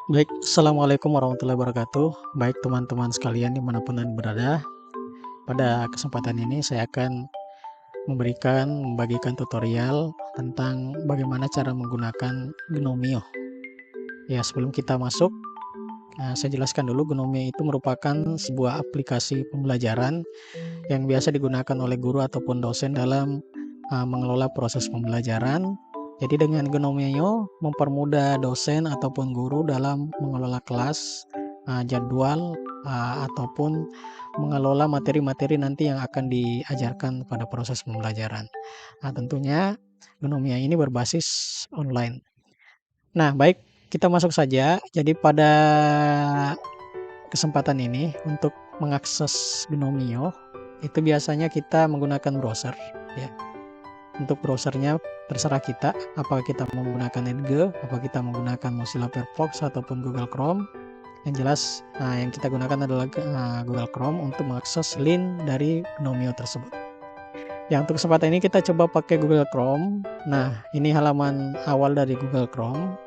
Baik, Assalamualaikum warahmatullahi wabarakatuh. Baik teman-teman sekalian dimanapun Anda berada, pada kesempatan ini saya akan membagikan tutorial tentang bagaimana cara menggunakan Gnomio. Ya, sebelum kita masuk, saya jelaskan dulu Gnomio itu merupakan sebuah aplikasi pembelajaran yang biasa digunakan oleh guru ataupun dosen dalam mengelola proses pembelajaran. Jadi dengan Gnomio mempermudah dosen ataupun guru dalam mengelola kelas, jadwal, ataupun mengelola materi-materi nanti yang akan diajarkan pada proses pembelajaran. Nah, tentunya Gnomio ini berbasis online. Nah, baik, kita masuk saja. Jadi pada kesempatan ini untuk mengakses Gnomio itu biasanya kita menggunakan browser ya. Untuk browsernya terserah kita, apakah kita menggunakan Edge, apakah kita menggunakan Mozilla Firefox ataupun Google Chrome. Yang jelas yang kita gunakan adalah Google Chrome untuk mengakses link dari Gnomio tersebut. Yang untuk kesempatan ini kita coba pakai Google Chrome. Nah, ini halaman awal dari Google Chrome.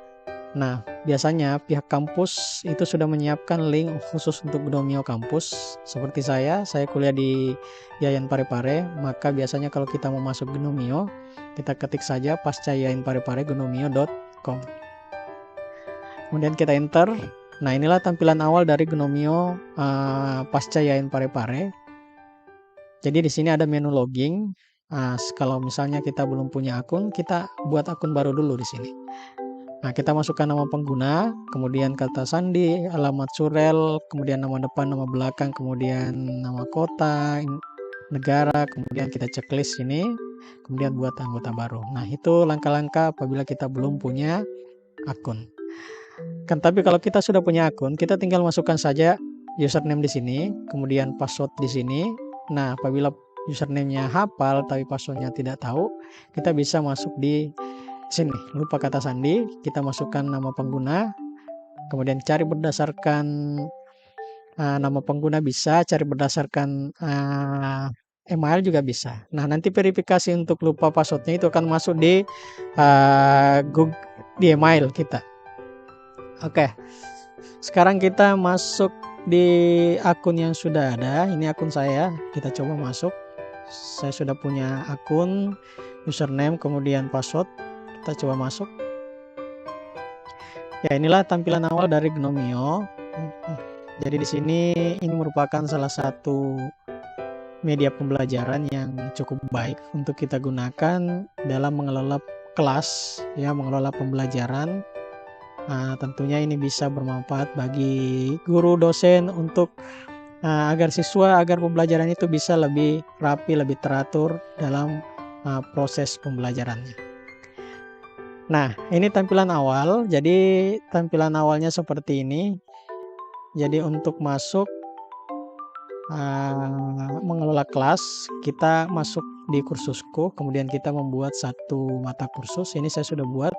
Nah, biasanya pihak kampus itu sudah menyiapkan link khusus untuk Gnomio kampus. Seperti saya kuliah di Yayan Parepare, maka biasanya kalau kita mau masuk Gnomio, kita ketik saja pascayayanparepare.gnomio.com. Kemudian kita enter. Nah, inilah tampilan awal dari Gnomio Pasca Yayan Parepare. Jadi di sini ada menu login. Kalau misalnya kita belum punya akun, kita buat akun baru dulu di sini. Nah, kita masukkan nama pengguna, kemudian kata sandi, alamat surel, kemudian nama depan, nama belakang, kemudian nama kota, negara, kemudian kita checklist ini, kemudian buat anggota baru. Nah, itu langkah-langkah apabila kita belum punya akun. Tapi kalau kita sudah punya akun, kita tinggal masukkan saja username di sini, kemudian password di sini. Nah, apabila username-nya hafal tapi passwordnya tidak tahu, kita bisa masuk di sini, lupa kata sandi, kita masukkan nama pengguna, kemudian cari berdasarkan nama pengguna bisa, cari berdasarkan email juga bisa. Nah, nanti verifikasi untuk lupa passwordnya itu akan masuk di Google, di email kita. Oke, sekarang kita masuk di akun yang sudah ada. Ini akun saya, kita coba masuk. Saya sudah punya akun, username, kemudian password. Kita coba masuk. Ya, inilah tampilan awal dari Gnomio. Jadi di sini ini merupakan salah satu media pembelajaran yang cukup baik untuk kita gunakan dalam mengelola kelas, ya, mengelola pembelajaran. Tentunya ini bisa bermanfaat bagi guru dosen untuk agar pembelajaran itu bisa lebih rapi, lebih teratur dalam proses pembelajarannya. Nah, ini tampilan awal. Jadi tampilan awalnya seperti ini. Jadi untuk masuk mengelola kelas, kita masuk di kursusku, kemudian kita membuat satu mata kursus. Ini saya sudah buat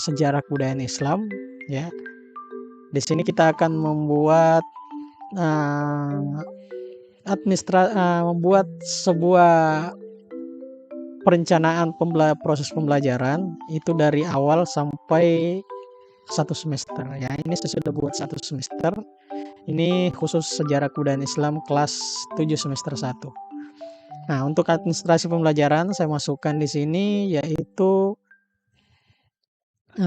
sejarah kebudayaan Islam, ya. Di sini kita akan membuat membuat sebuah perencanaan proses pembelajaran itu dari awal sampai satu semester, ya. Ini saya sudah buat satu semester. Ini khusus sejarah kebudayaan Islam kelas 7 semester 1. Nah, untuk administrasi pembelajaran saya masukkan di sini yaitu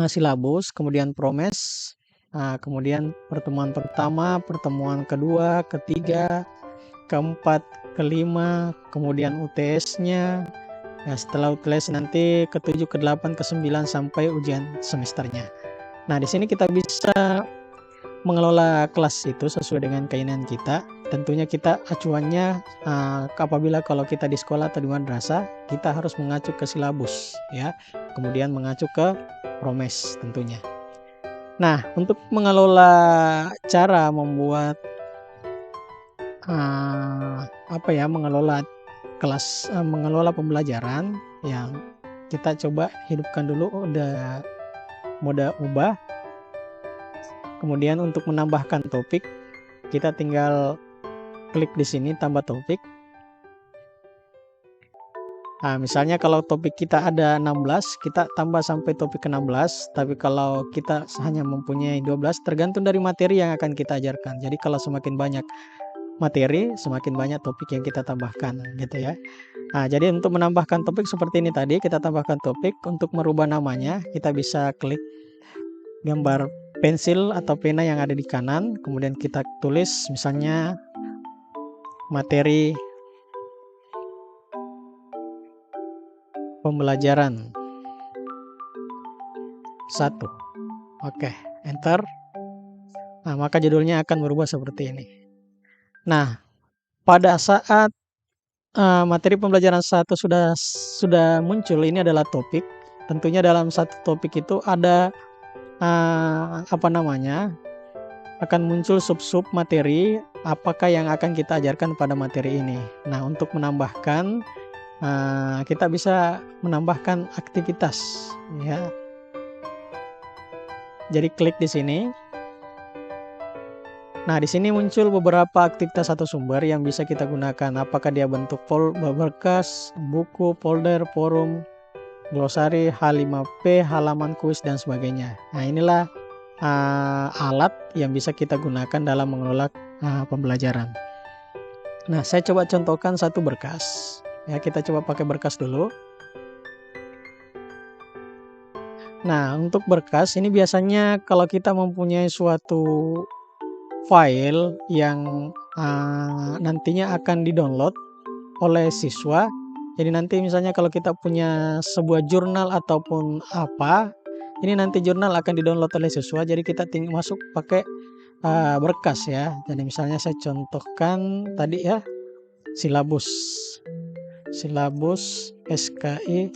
silabus, kemudian promes, kemudian pertemuan pertama, pertemuan kedua, ketiga, keempat, kelima, kemudian UTS-nya. Ya, setelah UTS nanti ke-7, ke-8, ke-9 sampai ujian semesternya. Nah, di sini kita bisa mengelola kelas itu sesuai dengan keinginan kita. Tentunya kita acuannya apabila kalau kita di sekolah atau di madrasah, kita harus mengacu ke silabus, ya. Kemudian mengacu ke promes tentunya. Nah, untuk mengelola cara membuat mengelola kelas, mengelola pembelajaran, yang kita coba hidupkan dulu mode ubah. Kemudian untuk menambahkan topik, kita tinggal klik di sini tambah topik. Nah, misalnya kalau topik kita ada 16, kita tambah sampai topik ke-16, tapi kalau kita hanya mempunyai 12, tergantung dari materi yang akan kita ajarkan. Jadi kalau semakin banyak materi, semakin banyak topik yang kita tambahkan, gitu ya. Nah, jadi untuk menambahkan topik seperti ini tadi, kita tambahkan topik. Untuk merubah namanya, kita bisa klik gambar pensil atau pena yang ada di kanan, kemudian kita tulis misalnya materi pembelajaran 1. Oke, enter. Nah, maka judulnya akan berubah seperti ini. Nah, pada saat materi pembelajaran 1 sudah muncul, ini adalah topik. Tentunya dalam satu topik itu ada akan muncul sub-sub materi apakah yang akan kita ajarkan pada materi ini. Nah, untuk menambahkan kita bisa menambahkan aktivitas, ya. Jadi klik di sini. Nah, di sini muncul beberapa aktivitas atau sumber yang bisa kita gunakan. Apakah dia bentuk berkas, buku, folder, forum, glosari, H5P, halaman kuis, dan sebagainya. Nah, inilah alat yang bisa kita gunakan dalam mengelola pembelajaran. Nah, saya coba contohkan satu berkas. Ya, kita coba pakai berkas dulu. Nah, untuk berkas ini biasanya kalau kita mempunyai suatu file yang nantinya akan di-download oleh siswa. Jadi nanti misalnya kalau kita punya sebuah jurnal ataupun apa, ini nanti jurnal akan di-download oleh siswa. Jadi kita tinggal masuk pakai berkas ya. Jadi misalnya saya contohkan tadi ya, silabus SKI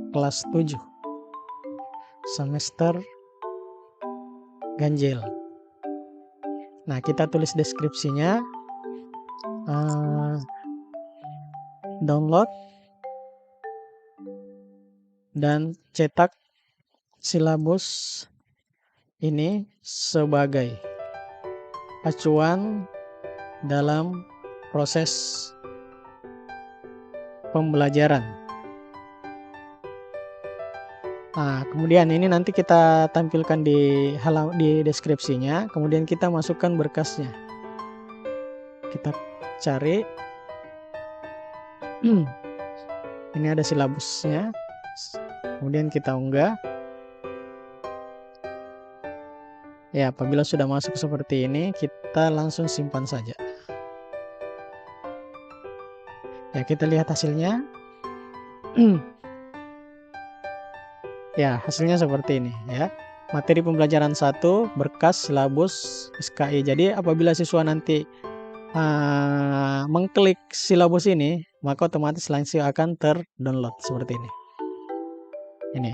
kelas 7 semester ganjil. Nah, kita tulis deskripsinya, download dan cetak silabus ini sebagai acuan dalam proses pembelajaran. Nah, kemudian ini nanti kita tampilkan di deskripsinya, kemudian kita masukkan berkasnya. Kita cari. Ini ada silabusnya. Kemudian kita unggah. Ya, apabila sudah masuk seperti ini, kita langsung simpan saja. Ya, kita lihat hasilnya. Ya, hasilnya seperti ini ya. Materi pembelajaran 1, berkas, silabus, SKI. Jadi apabila siswa nanti mengklik silabus ini, maka otomatis langsung akan ter-download seperti ini. Ini.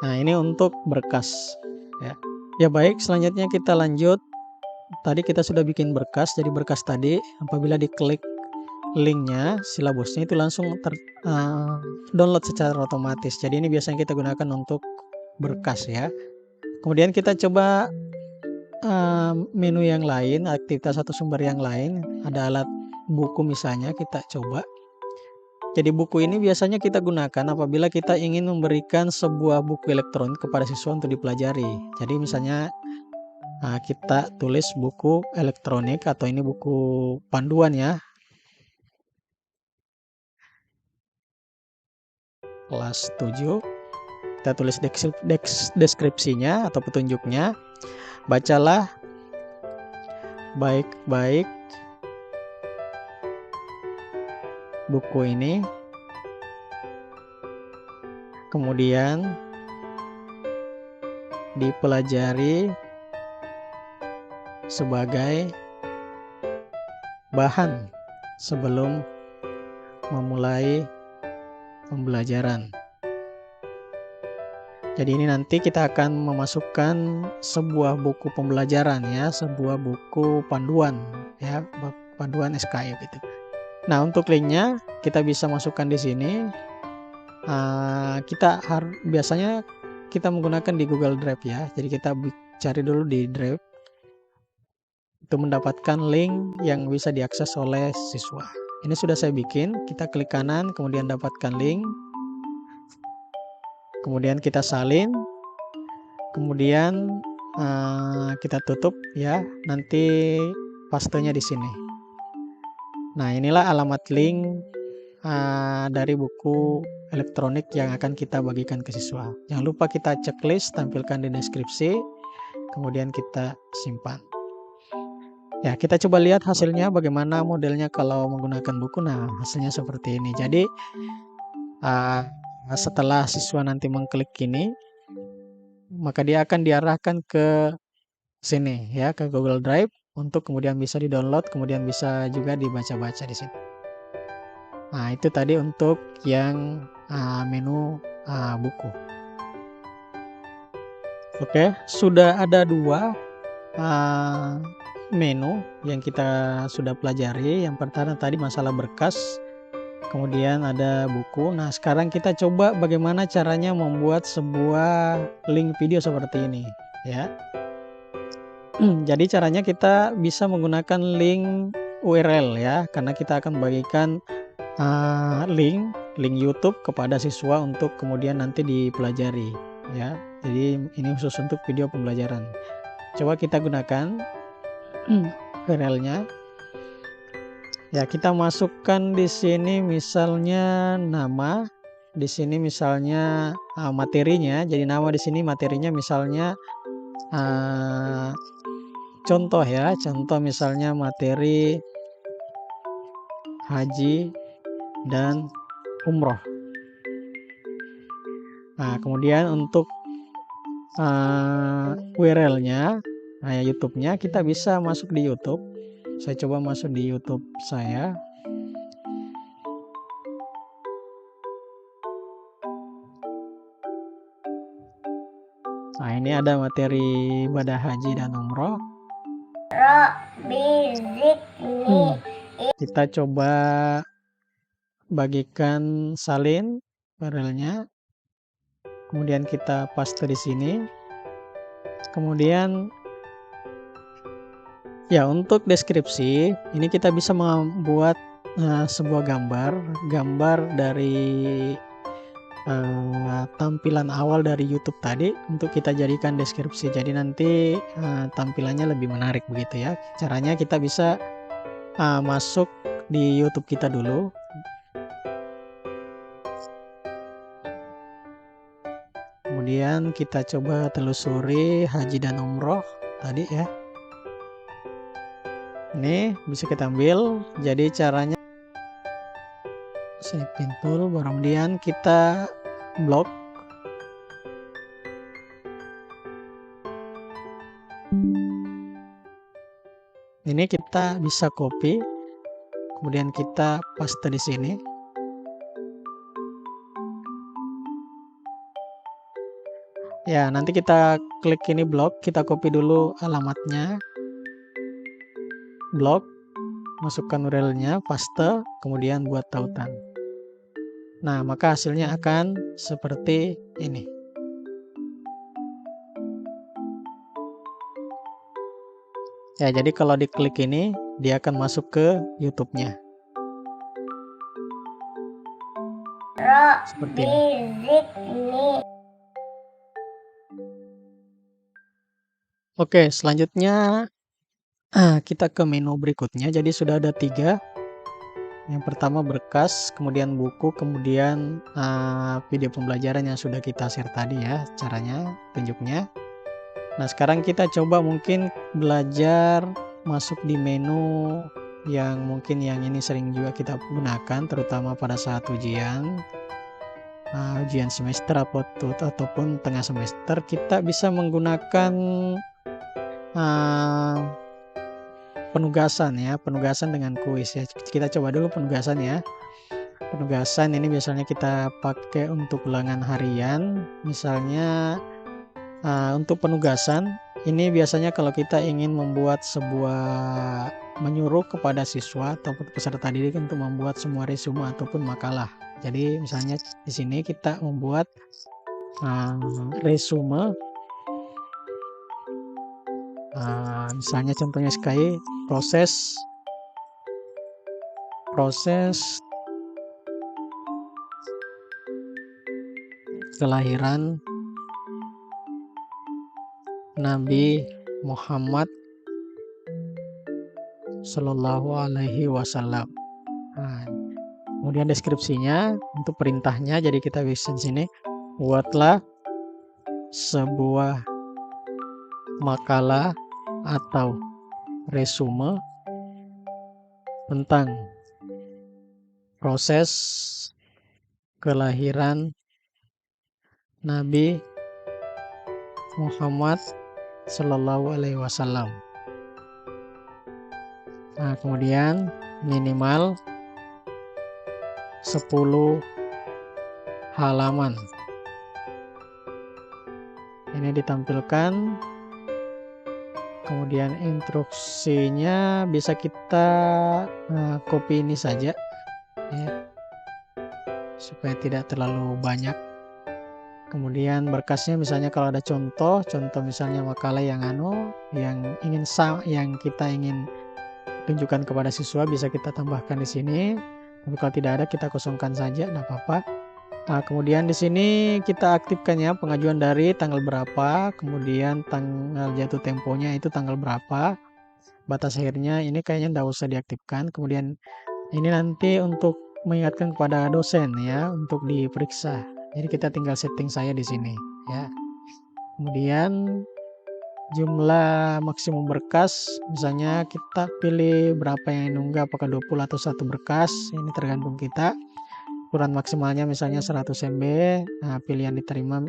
Nah, ini untuk berkas ya. Ya baik, selanjutnya kita lanjut. Tadi kita sudah bikin berkas, jadi berkas tadi apabila diklik linknya, silabusnya itu langsung download secara otomatis. Jadi ini biasanya kita gunakan untuk berkas ya. Kemudian kita coba menu yang lain, aktivitas atau sumber yang lain. Ada alat buku misalnya, kita coba. Jadi buku ini biasanya kita gunakan apabila kita ingin memberikan sebuah buku elektronik kepada siswa untuk dipelajari. Jadi misalnya kita tulis buku elektronik atau ini buku panduan ya. Kelas 7. Kita tulis deskripsinya atau petunjuknya. Bacalah baik-baik buku ini. Kemudian dipelajari sebagai bahan sebelum memulai pembelajaran. Jadi ini nanti kita akan memasukkan sebuah buku pembelajaran ya, sebuah buku panduan ya, panduan SKI gitu. Nah, untuk linknya kita bisa masukkan di sini. Biasanya kita menggunakan di Google Drive ya. Jadi kita cari dulu di Drive untuk mendapatkan link yang bisa diakses oleh siswa Ini sudah saya bikin. Kita klik kanan, kemudian dapatkan link. Kemudian kita salin. Kemudian kita tutup ya. Nanti pastenya di sini. Nah, inilah alamat link dari buku elektronik yang akan kita bagikan ke siswa. Jangan lupa kita checklist, tampilkan di deskripsi, kemudian kita simpan. Ya, kita coba lihat hasilnya bagaimana modelnya kalau menggunakan buku. Nah, hasilnya seperti ini. Jadi, setelah siswa nanti mengklik ini, maka dia akan diarahkan ke sini ya, ke Google Drive untuk kemudian bisa di-download, kemudian bisa juga dibaca-baca di sini. Nah, itu tadi untuk yang menu buku. Oke, sudah ada 2 menu yang kita sudah pelajari. Yang pertama tadi masalah berkas, kemudian ada buku. Nah, sekarang kita coba bagaimana caranya membuat sebuah link video seperti ini ya. Jadi caranya kita bisa menggunakan link URL ya, karena kita akan bagikan link YouTube kepada siswa untuk kemudian nanti dipelajari ya. Jadi ini khusus untuk video pembelajaran. Coba kita gunakan URL-nya. Ya, kita masukkan di sini misalnya nama, di sini misalnya materinya. Jadi nama di sini materinya misalnya contoh ya, contoh misalnya materi haji dan umroh. Nah, kemudian untuk URL-nya, YouTube-nya kita bisa masuk di YouTube. Saya coba masuk di YouTube saya. Nah, ini ada materi ibadah haji dan umroh. Kita coba bagikan salin URL-nya. Kemudian kita paste di sini. Kemudian ya, untuk deskripsi ini kita bisa membuat sebuah gambar dari tampilan awal dari YouTube tadi untuk kita jadikan deskripsi. Jadi nanti tampilannya lebih menarik begitu ya. Caranya kita bisa masuk di YouTube kita dulu. Kemudian kita coba telusuri haji dan umroh tadi ya. Ini bisa kita ambil. Jadi caranya saya pintul, kemudian kita blok. Ini kita bisa copy, kemudian kita paste di sini. Ya, nanti kita klik ini blok, kita copy dulu alamatnya. Blok, masukkan URL-nya, paste, kemudian buat tautan. Nah, maka hasilnya akan seperti ini. Ya, jadi kalau diklik ini, dia akan masuk ke YouTube-nya. Seperti ini. Oke, selanjutnya kita ke menu berikutnya. Jadi sudah ada 3. Yang pertama berkas, kemudian buku, kemudian video pembelajaran yang sudah kita share tadi ya, caranya, tunjuknya. Nah, sekarang kita coba mungkin belajar masuk di menu yang mungkin yang ini sering juga kita gunakan, terutama pada saat ujian semester ataupun tengah semester. Kita bisa menggunakan penugasan ya, penugasan dengan kuis ya. Kita coba dulu penugasan ya. Penugasan ini biasanya kita pakai untuk ulangan harian. Misalnya untuk penugasan ini biasanya kalau kita ingin membuat menyuruh kepada siswa ataupun peserta didik untuk membuat semua resume ataupun makalah. Jadi misalnya di sini kita membuat resume. Misalnya contohnya sekali proses proses kelahiran Nabi Muhammad Shallallahu Alaihi Wasallam. Nah, kemudian deskripsinya untuk perintahnya, jadi kita bisa di sini buatlah sebuah makalah atau resume tentang proses kelahiran Nabi Muhammad Shallallahu Alaihi Wasallam. Nah, kemudian minimal 10 halaman. Ini ditampilkan. Kemudian instruksinya bisa kita copy ini saja ya, supaya tidak terlalu banyak. Kemudian berkasnya misalnya kalau ada contoh misalnya makalah yang yang kita ingin tunjukkan kepada siswa bisa kita tambahkan di sini. Tapi kalau tidak ada kita kosongkan saja, tidak apa-apa. Nah, kemudian di sini kita aktifkannya pengajuan dari tanggal berapa, kemudian tanggal jatuh temponya itu tanggal berapa, batas akhirnya ini kayaknya tidak usah diaktifkan. Kemudian ini nanti untuk mengingatkan kepada dosen ya untuk diperiksa. Jadi kita tinggal setting saya di sini ya. Kemudian jumlah maksimum berkas, misalnya kita pilih berapa yang diunggah, apakah 20 atau 1 berkas, ini tergantung kita. Ukuran maksimalnya misalnya 100 MB. Nah, pilihan diterima,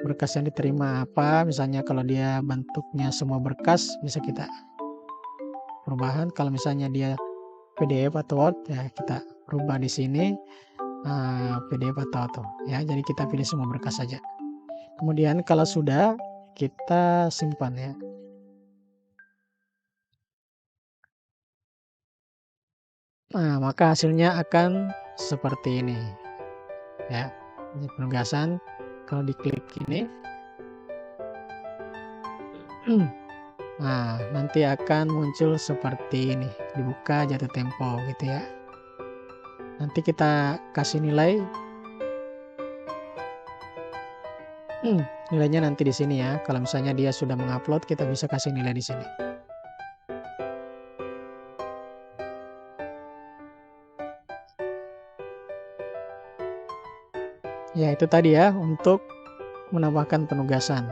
berkas yang diterima apa, misalnya kalau dia bentuknya semua berkas bisa kita perubahan. Kalau misalnya dia PDF atau Word ya kita rubah di sini PDF atau auto ya, jadi kita pilih semua berkas saja. Kemudian kalau sudah kita simpan ya. Nah, maka hasilnya akan seperti ini ya. Ini penugasan, kalau diklik ini nah nanti akan muncul seperti ini, dibuka jatuh tempo gitu ya. Nanti kita kasih nilai nilainya nanti di sini ya. Kalau misalnya dia sudah mengupload, kita bisa kasih nilai di sini. Ya, itu tadi ya untuk menambahkan penugasan.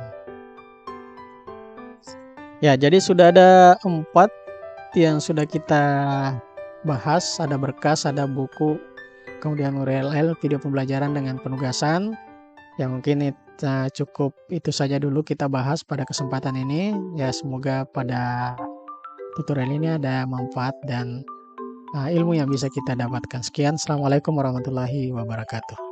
Ya, jadi sudah ada 4 yang sudah kita bahas, ada berkas, ada buku, kemudian URL, video pembelajaran dengan penugasan. Ya, mungkin cukup itu saja dulu kita bahas pada kesempatan ini. Ya, semoga pada tutorial ini ada manfaat dan ilmu yang bisa kita dapatkan. Sekian, Assalamualaikum warahmatullahi wabarakatuh.